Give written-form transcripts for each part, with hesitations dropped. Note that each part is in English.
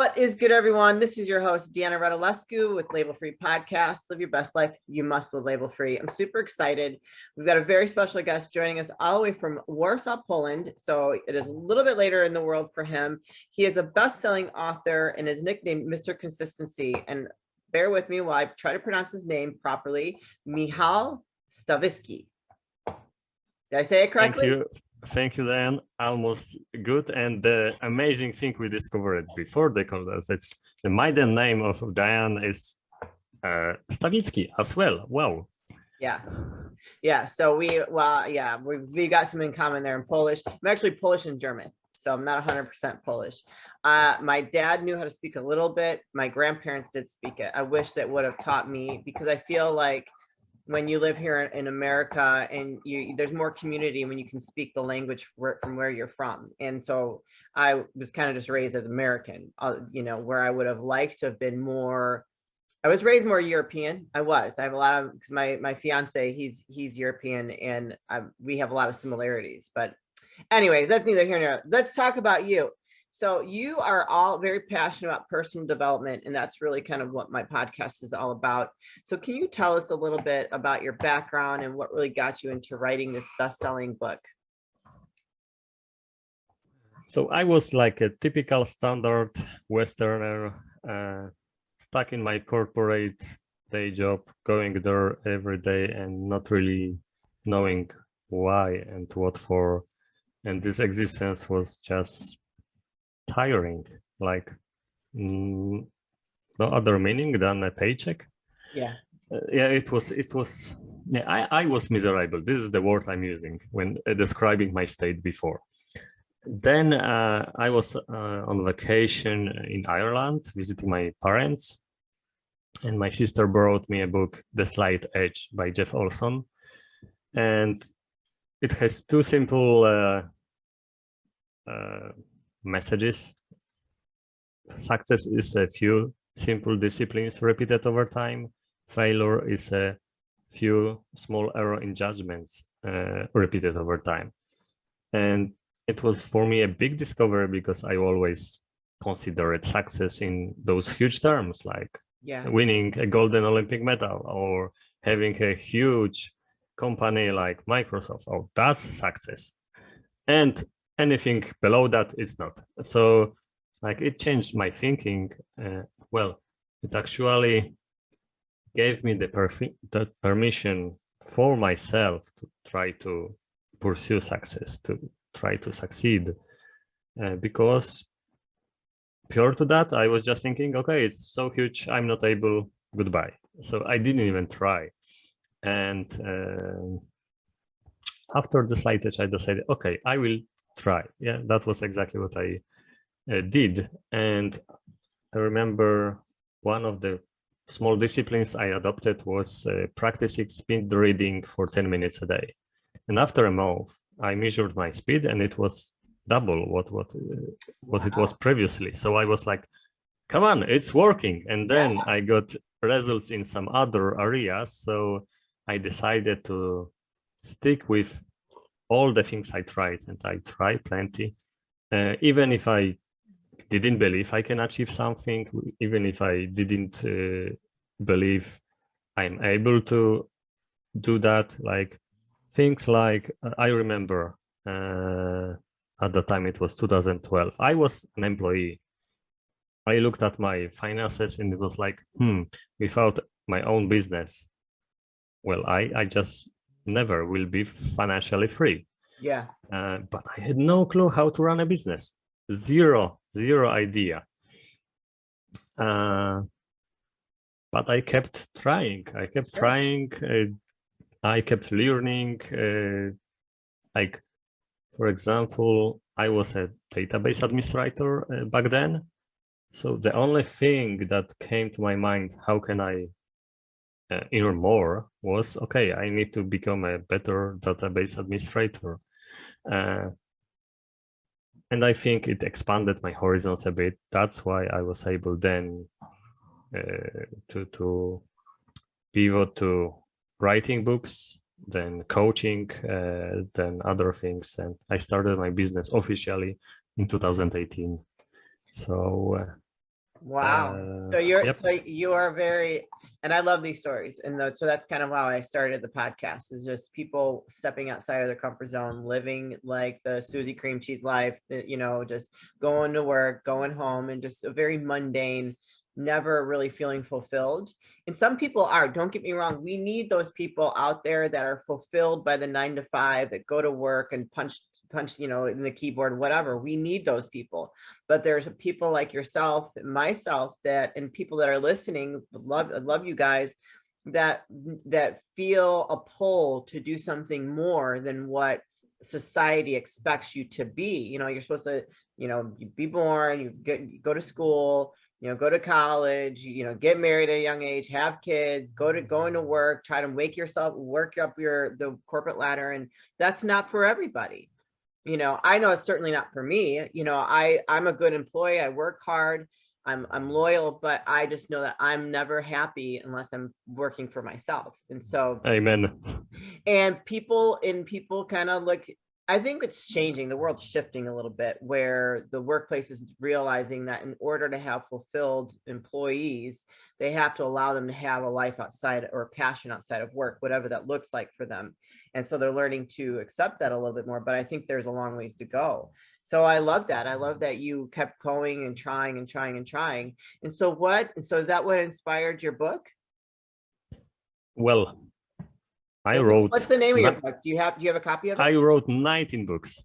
What is good, everyone? This is your host, Deanna Radulescu with Label Free Podcast. Live your best life. You must live label free. I'm super excited. We've got a very special guest joining us all the way from Warsaw, Poland. So it is a little bit later in the world for him. He is a best-selling author and is nicknamed Mr. Consistency. And bear with me while I try to pronounce his name properly. Michal Stawicki. Did I say it correctly? Thank you, Dan. Almost good. And the amazing thing we discovered before the contest, it's the maiden name of Diane is Stawicki as well. Wow. Yeah. So we got some in common there in Polish. I'm actually Polish and German, so I'm not 100% Polish. My dad knew how to speak a little bit. My grandparents did speak it. I wish that would have taught me, because I feel like when you live here in America and there's more community when you can speak the language from where you're from. And so I was kind of just raised as American, where I would have liked to have been more. I was raised more European. I have a lot of, because my fiance, he's European, and we have a lot of similarities. But anyways, that's neither here nor there. Let's talk about you. So you are all very passionate about personal development, and that's really kind of what my podcast is all about. So can you tell us a little bit about your background and what really got you into writing this best-selling book? So I was like a typical standard Westerner, stuck in my corporate day job, going there every day and not really knowing why and what for. And this existence was just tiring, like no other meaning than a paycheck. It was I was miserable. This is the word I'm using when describing my state before. Then I was on vacation in Ireland visiting my parents, and my sister brought me a book, The Slight Edge by Jeff Olson, and it has two simple messages. Success is a few simple disciplines repeated over time. Failure is a few small errors in judgments repeated over time. And it was for me a big discovery, because I always considered success in those huge terms, like winning a golden Olympic medal or having a huge company like Microsoft. Oh, that's success. And anything below that is not. So like it changed my thinking. It actually gave me the permission for myself to try to pursue success, to try to succeed. Because prior to that, I was just thinking, okay, it's so huge, I'm not able, goodbye. So I didn't even try. And after the Slight Edge, I decided, okay, I will try. Yeah, that was exactly what I did. And I remember one of the small disciplines I adopted was practicing speed reading for 10 minutes a day. And after a month, I measured my speed, and it was double what it was previously. So I was like, come on, it's working. And then I got results in some other areas. So I decided to stick with all the things I tried, and I tried plenty. Even if I didn't believe I can achieve something, even if I didn't believe I'm able to do that, like things like, I remember at the time, it was 2012, I was an employee. I looked at my finances and it was like, without my own business, well, I just never will be financially free. But I had no clue how to run a business. Zero idea. But I kept trying. I kept learning. Like, for example, I was a database administrator back then. So the only thing that came to my mind, how can I earn more, was, okay, I need to become a better database administrator. And I think it expanded my horizons a bit. That's why I was able then to pivot to writing books, then coaching, then other things. And I started my business officially in 2018. So Wow. Yep. So you are very, and I love these stories. And so that's kind of how I started the podcast, is just people stepping outside of their comfort zone, living like the Susie cream cheese life, that, just going to work, going home, and just a very mundane, never really feeling fulfilled. And some people are, don't get me wrong. We need those people out there that are fulfilled by the 9 to 5, that go to work and punch, in the keyboard, whatever. We need those people. But there's people like yourself, myself, and people that are listening, love you guys, that feel a pull to do something more than what society expects you to be. You're supposed to, you be born, you go to school, go to college, get married at a young age, have kids, going to work, try to make yourself work up the corporate ladder. And that's not for everybody. I know it's certainly not for me. I'm a good employee. I work hard. I'm loyal, but I just know that I'm never happy unless I'm working for myself. And so, Amen. and people kind of look, I think it's changing. The world's shifting a little bit, where the workplace is realizing that in order to have fulfilled employees, they have to allow them to have a life outside, or a passion outside of work, whatever that looks like for them. And so they're learning to accept that a little bit more, but I think there's a long ways to go. So I love that. I love that you kept going and trying and trying and trying. And so is that what inspired your book? Well, I wrote. What's the name of your book? Do you have a copy of it? I wrote 19 books.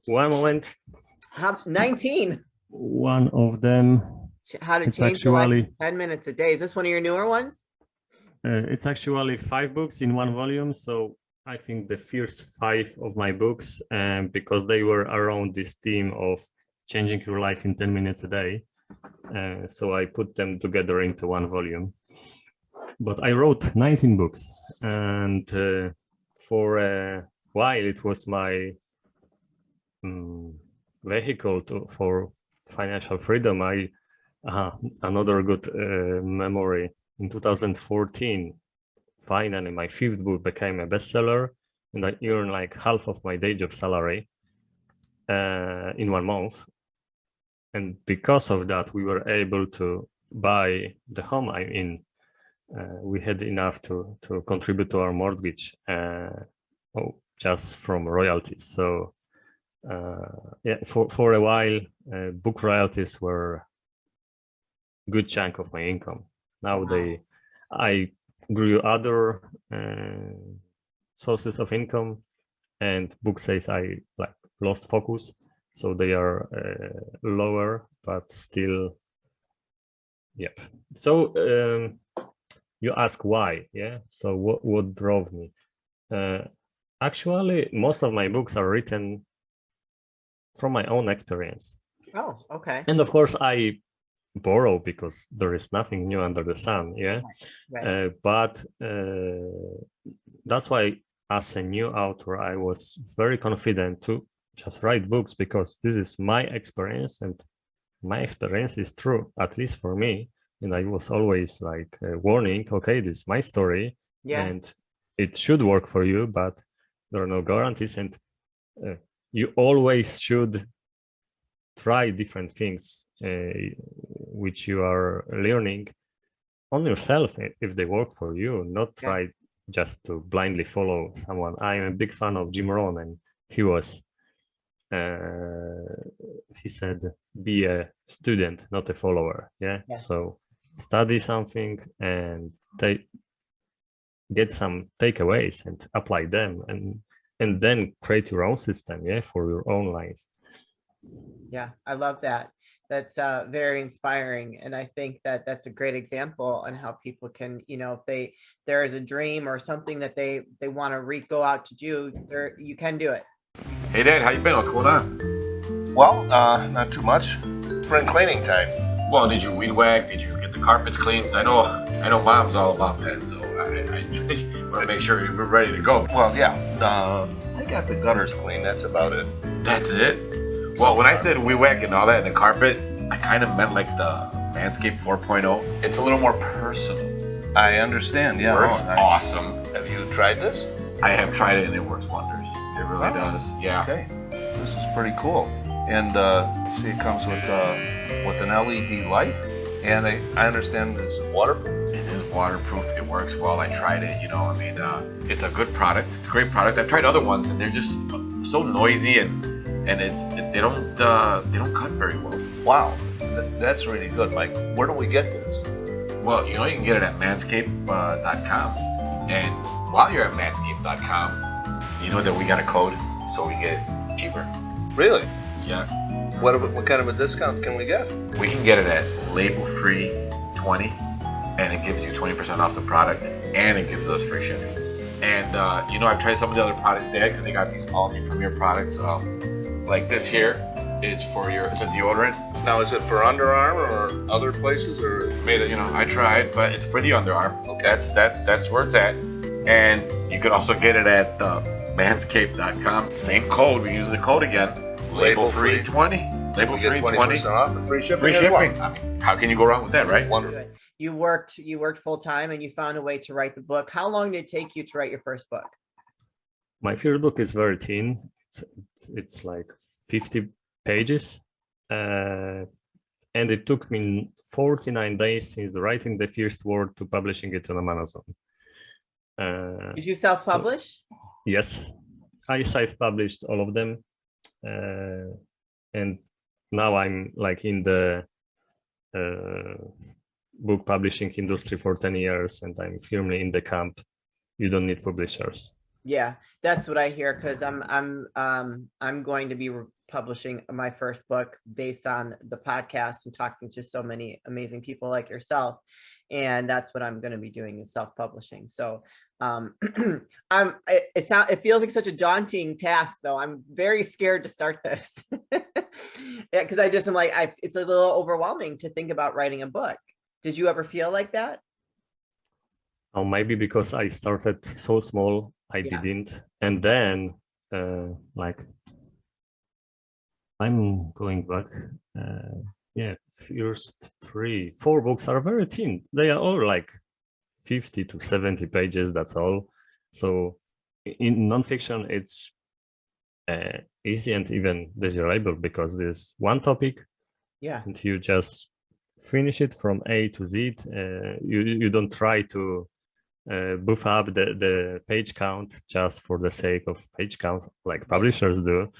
One moment. 19. One of them. How to change your life in 10 minutes a day. Is this one of your newer ones? It's actually 5 books in one volume. So I think the first 5 of my books, because they were around this theme of changing your life in 10 minutes a day. So I put them together into one volume. But I wrote 19 books, and for a while it was my vehicle for financial freedom. Another good memory, in 2014, finally my 5th book became a bestseller, and I earned like half of my day job salary in 1 month. And because of that, we were able to buy the home I'm in. We had enough to contribute to our mortgage just from royalties. So for a while, book royalties were a good chunk of my income. Now I grew other sources of income, and book sales I lost focus, so they are lower, but still. Yep. So you ask why, yeah? So what drove me? Actually, most of my books are written from my own experience. Oh, okay. And of course, I borrow because there is nothing new under the sun, yeah? Right. But that's why, as a new author, I was very confident to just write books, because this is my experience, and my experience is true, at least for me. And I was always warning, okay, this is my story, and it should work for you, but there are no guarantees. And you always should try different things which you are learning on yourself, if they work for you, not try just to blindly follow someone. I'm a big fan of Jim Rohn, and he said, be a student, not a follower. So study something and get some takeaways and apply them, and then create your own system for your own life. I love that. That's very inspiring, and I think that that's a great example on how people can, if there is a dream or something that they want to go out to do, you can do it. Hey Dad, how you been? What's going on? Well, not too much. Spring cleaning time. Well, did you weed whack? Did you get the carpets clean? Because I know Mom's all about that, so I want to make sure we're ready to go. Well, yeah. I got the gutters clean. That's about it. That's it? Well, when I said weed whack and all that in the carpet, I kind of meant like the Manscaped 4.0. It's a little more personal. I understand, yeah. Works awesome. Have you tried this? I have tried it, and it works wonders. It really does, yeah. Okay. This is pretty cool. And see, it comes with an LED light, and I understand it's waterproof. It is waterproof. It works well. I tried it. It's a good product. It's a great product. I've tried other ones, and they're just so noisy, and they don't cut very well. Wow, that's really good, Mike. Where do we get this? Well, you can get it at manscaped.com, and while you're at manscaped.com, you know that we got a code so we get it cheaper. Really? Yeah. What kind of a discount can we get? We can get it at label-free 20, and it gives you 20% off the product, and it gives us free shipping. And I've tried some of the other products there because they got these all-new premier products. Like this here, it's a deodorant. Now, is it for underarm or other places, or Made it, I tried, but it's for the underarm. Okay. That's where it's at. And you can also get it at manscaped.com. Same code. We use the code again. Label free 20. Label we get free 20% 20. off and free shipping? Free as shipping. well? I mean, how can you go wrong with that, right? Wonderful. Good. You worked full time and you found a way to write the book. How long did it take you to write your first book? My first book is very thin. It's like 50 pages. And it took me 49 days since writing the first word to publishing it on Amazon. Did you self-publish? Yes, I self-published all of them. And now I'm like in the book publishing industry for 10 years, and I'm firmly in the camp. You don't need publishers. Yeah, that's what I hear, because I'm going to be publishing my first book based on the podcast and talking to so many amazing people like yourself, and that's what I'm going to be doing, is self-publishing. So it feels like such a daunting task, though. I'm very scared to start this. Yeah, because I'm like, it's a little overwhelming to think about writing a book. Did you ever feel like that? Oh, maybe because I started so small, I didn't. And then I'm going back. First 4 books are very thin. They are all like 50 to 70 pages, that's all. So in nonfiction, it's easy and even desirable because there's one topic, and you just finish it from A to Z. You don't try to buff up the page count just for the sake of page count like publishers do.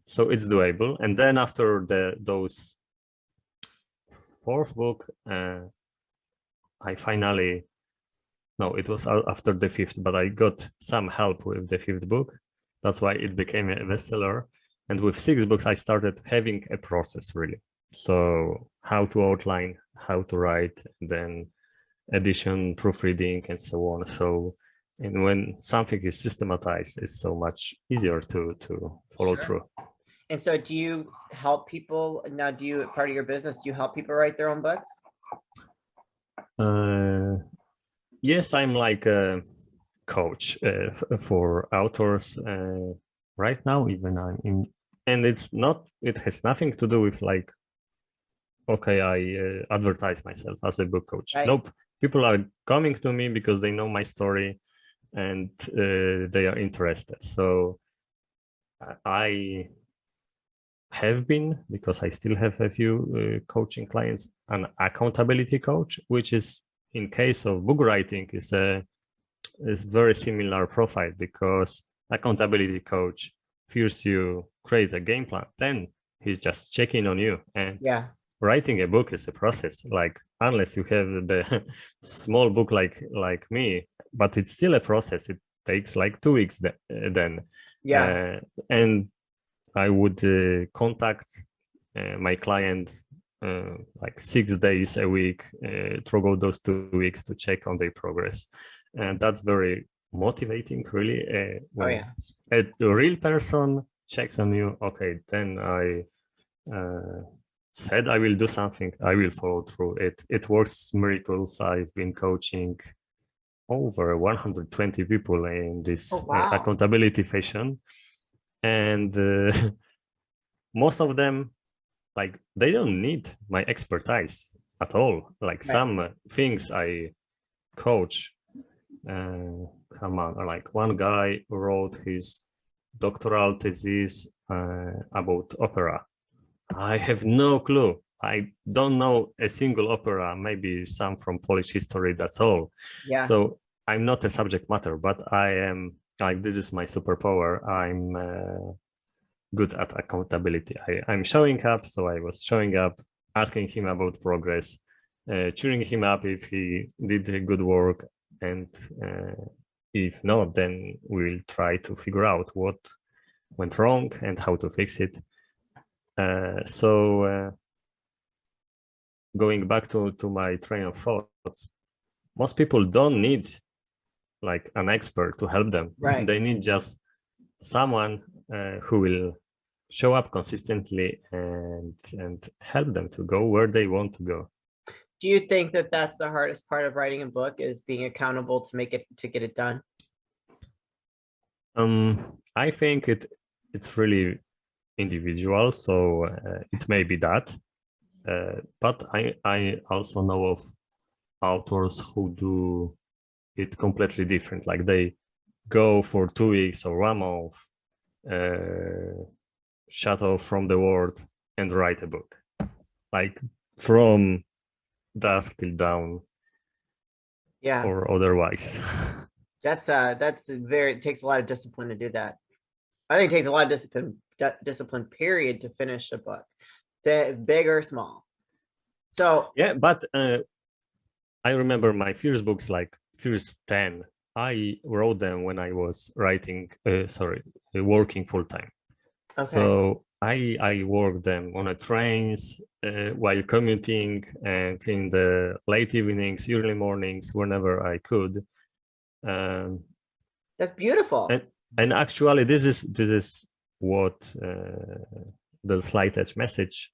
So it's doable. And then after those 4th book, it was after the 5th, but I got some help with the 5th book. That's why it became a bestseller. And with 6 books, I started having a process, really. So how to outline, how to write, and then edition, proofreading, and so on. So, and when something is systematized, it's so much easier to follow through. And so do you help people now? Part of your business, do you help people write their own books? Yes, I'm like a coach for authors right now. Even I'm in, and it has nothing to do with like, okay, I advertise myself as a book coach. Right. Nope. People are coming to me because they know my story and they are interested. So I have been, because I still have a few coaching clients, an accountability coach, which is, in case of book writing, is very similar profile, because accountability coach first you create a game plan, then he's just checking on you. And writing a book is a process, like unless you have the small book like me, but it's still a process. It takes like 2 weeks then. And I would contact my client like 6 days a week through those 2 weeks to check on their progress. And that's very motivating, really. When a real person checks on you, okay, then I said I will do something, I will follow through. It works miracles. I've been coaching over 120 people in this accountability fashion, and most of them, like, they don't need my expertise at all. Like some things I coach, come on, like one guy wrote his doctoral thesis about opera. I have no clue. I don't know a single opera, maybe some from Polish history, that's all. Yeah. So I'm not a subject matter, but I am, like, this is my superpower. I'm good at accountability. I'm showing up, so I was showing up, asking him about progress, cheering him up if he did good work, and if not, then we'll try to figure out what went wrong and how to fix it. Going back to my train of thoughts, most people don't need like an expert to help them. Right. They need just someone who will show up consistently and help them to go where they want to go. Do you think that that's the hardest part of writing a book, is being accountable to get it done? I think it's really individual, so it may be that. But I also know of authors who do it completely different. Like they go for 2 weeks or 1 month, shut off from the world and write a book, like from dusk till dawn. Yeah. Or otherwise. That's it takes a lot of discipline to do that. I think it takes a lot of discipline period to finish a book, big or small. So yeah, but I remember my first books, like first 10, I wrote them when I was working full time. okay. So I worked them on the trains, while commuting, and in the late evenings, early mornings, whenever I could. That's beautiful. And actually, this is what the Slight Edge message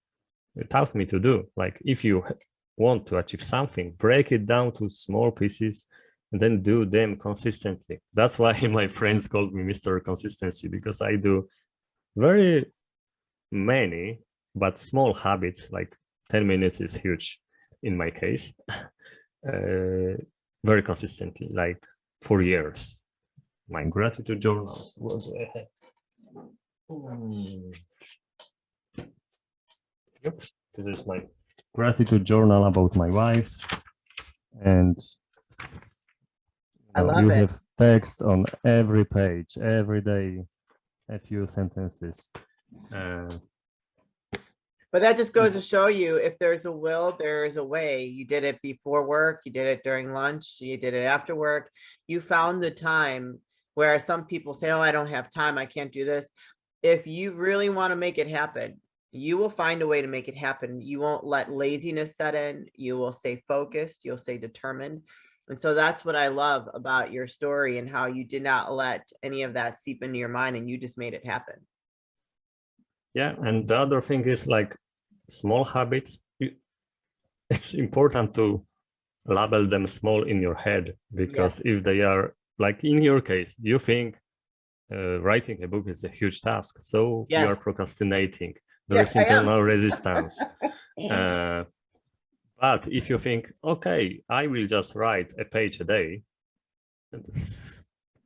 taught me to do. Like, if you want to achieve something, break it down to small pieces and then do them consistently. That's why my friends called me Mr. Consistency, because I do very many but small habits. Like 10 minutes is huge in my case, very consistently, like for years. My gratitude journals. What do I have? Yep, this is my gratitude journal about my wife, and I love you it. have text on every page, every day, a few sentences. But that just goes to show you, if there's a will, there is a way. You did it before work, you did it during lunch, you did it after work. You found the time, where some people say, oh, I don't have time, I can't do this. If you really want to make it happen, you will find a way to make it happen. You won't let laziness set in. You will stay focused. You'll stay determined. And so that's what I love about your story, and how you did not let any of that seep into your mind, and you just made it happen. Yeah, and the other thing is, like, small habits. It's important to label them small in your head, because if they are, like in your case, you think writing a book is a huge task, so you are procrastinating. There is internal resistance. But if you think, okay, I will just write a page a day,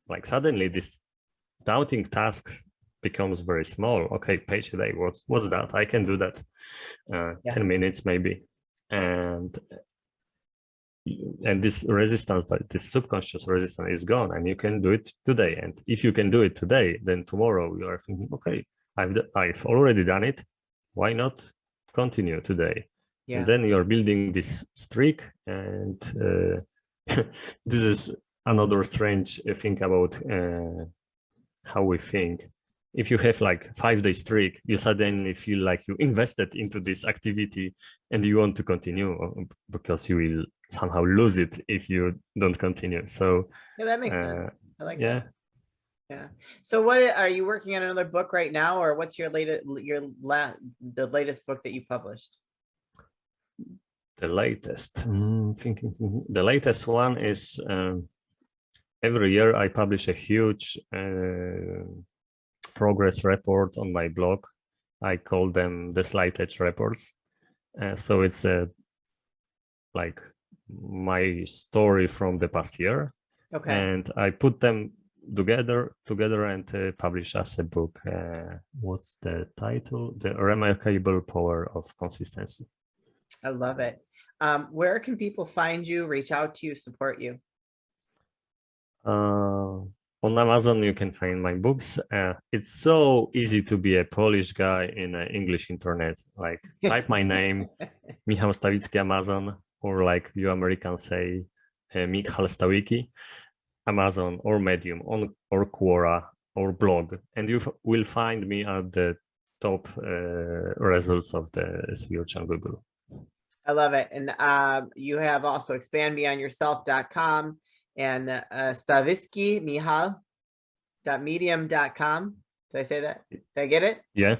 like suddenly this daunting task becomes very small. Okay, page a day, what's that? I can do that. 10 minutes maybe. And this resistance, but this subconscious resistance is gone, and you can do it today. And if you can do it today, then tomorrow you are thinking, okay, I've already done it, why not continue today? And then you're building this streak. And this is another strange thing about how we think. If you have like 5-day streak, you suddenly feel like you invested into this activity and you want to continue, because you will somehow lose it if you don't continue. So that makes sense. I like that. Yeah. So what are you working on, another book right now, or what's your latest book that you published? The latest, the latest one is every year I publish a huge progress report on my blog. I call them the Slight Edge reports. So it's like my story from the past year. Okay. And I put them together and publish as a book. What's the title? The Remarkable Power of Consistency. I love it. Where can people find you, reach out to you, support you? On Amazon, you can find my books. It's so easy to be a Polish guy in English internet. Like type my name, Michal Stawicki, Amazon, or like you Americans say, Michal Stawicki, Amazon or Medium or Quora or blog, and you will find me at the top results of the search on Google. I love it. And you have also expandbeyondyourself.com and Stawicki, Michal.medium.com. Did I say that? Did I get it? Yeah.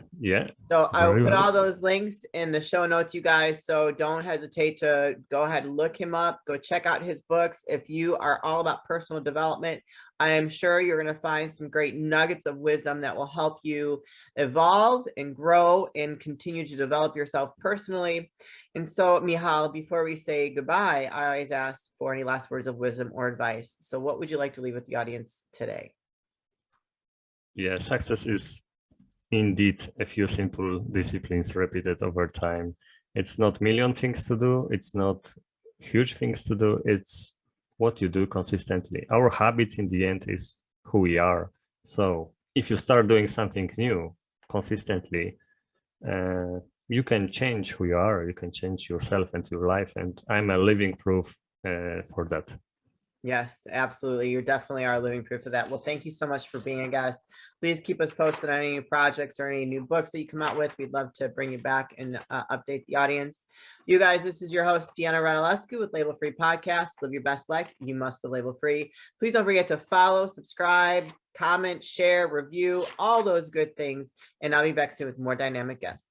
So I will Very put well. all those links in the show notes, you guys. So don't hesitate to go ahead and look him up. Go check out his books. If you are all about personal development, I am sure you're going to find some great nuggets of wisdom that will help you evolve and grow and continue to develop yourself personally. And so, Michal, before we say goodbye, I always ask for any last words of wisdom or advice. So what would you like to leave with the audience today? Yeah, success is indeed a few simple disciplines repeated over time. It's not million things to do. It's not huge things to do. It's what you do consistently. Our habits in the end is who we are. So if you start doing something new consistently, you can change who you are. You can change yourself and your life. And I'm a living proof for that. Yes, absolutely. You definitely are living proof of that. Well, thank you so much for being a guest. Please keep us posted on any new projects or any new books that you come out with. We'd love to bring you back and update the audience. You guys, this is your host, Deanna Radulescu with Label Free Podcast. Live your best life. You must live label free. Please don't forget to follow, subscribe, comment, share, review, all those good things. And I'll be back soon with more dynamic guests.